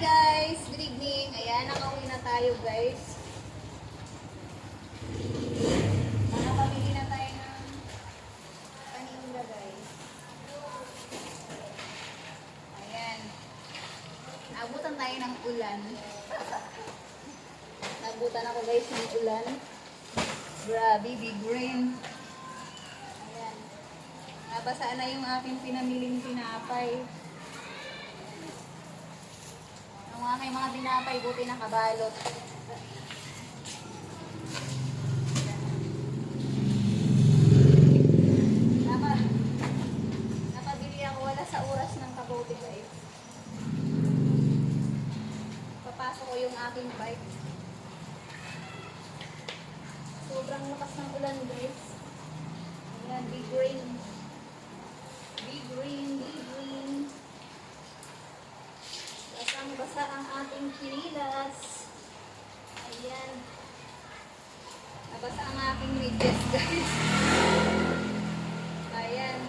guys! Good evening! Ayan, nakauwi na tayo guys. Nakapamili na tayo ng paninda guys. Ayan. Naabutan tayo ng ulan. Naabutan ako guys ng ulan. Grabe, big rain. Ayan. Nabasaan na yung aking pinamiling tinapay. Ang aking mga tinapay, buti nakabalot. Napabili ako wala sa oras ng kabote guys. Papasok ko yung aking bike. Sobrang lakas ng ulan guys. Ayan, big rain. Big rain, big rain. Basang-basa ang ating chinilas. Ayan. Nabasa ang aking medyas guys. Ayan.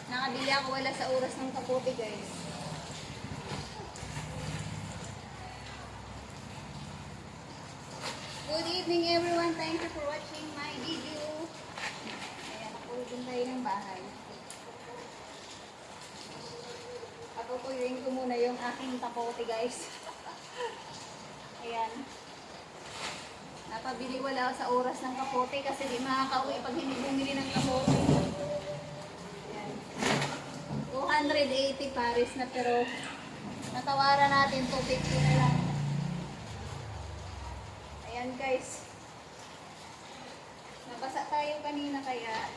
Nakabili ako wala sa oras ng kapote guys. Good evening everyone. Thank you for watching my video. Ayan, nakulitin tayo ng bahay. Papupuyuin ko muna yung aking kapote guys. Ayan. Napabili wala sa oras ng kapote kasi di makakauwi pag hindi bumili ng kapote. Ayan. 280 pares na pero natawaran natin 250 na lang. Ayan guys. Nabasa tayo kanina kaya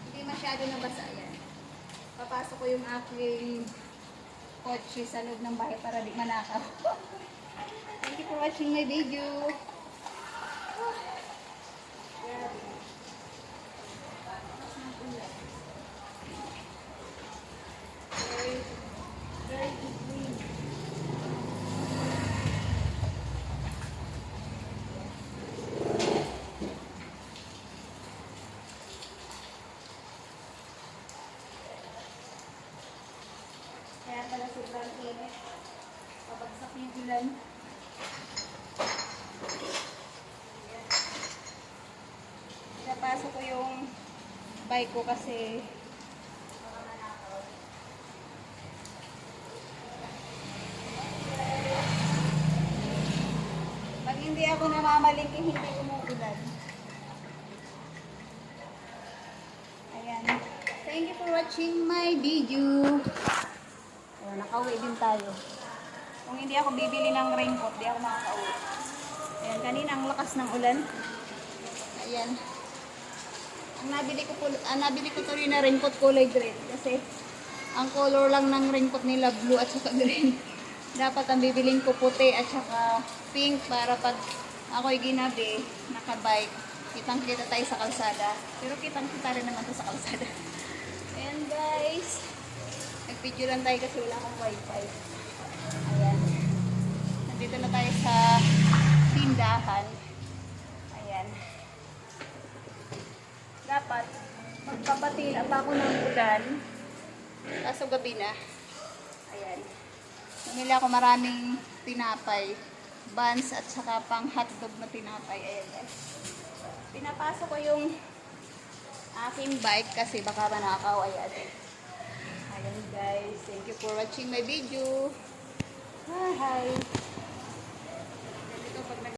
hindi masyado nabasa yan. Papasok ko yung aking kotse sa loob ng bahay para di manakaw. Thank you for watching my video. Very good wind. Kaya pala sobrang init. Pabagsak yung ulan. Napasok ko yung bike ko kasi baka manakaw. Pag hindi ako namamalingki, hindi umuulan. Ayan. Thank you for watching my video. Ayan, nakauwi din tayo. Kung hindi ako bibili ng raincoat, di ako makakauwi. Ayan, kanina ang lakas ng ulan. Ayan. Ang nabili ko to rin na raincoat kulay green. Kasi ang color lang ng raincoat nila blue at saka green. Dapat ang bibiling ko puti at saka pink para pag ako'y ginabi, nakabike, kitang-kita tayo sa kalsada. Pero kitang-kita rin naman to sa kalsada. Ayan guys. Nag-video lang tayo kasi wala akong wifi. Ayan. Nandito na tayo sa tindahan. Ayan. Dapat magpapatila pa ako ng ulan. Kaso gabi na. Ayan. Namili ako maraming tinapay. Buns at saka pang hotdog na tinapay. Ayan guys. Pinapasok ko yung aking bike kasi baka manakaw. Ayan. Ayan guys, thank you for watching my video.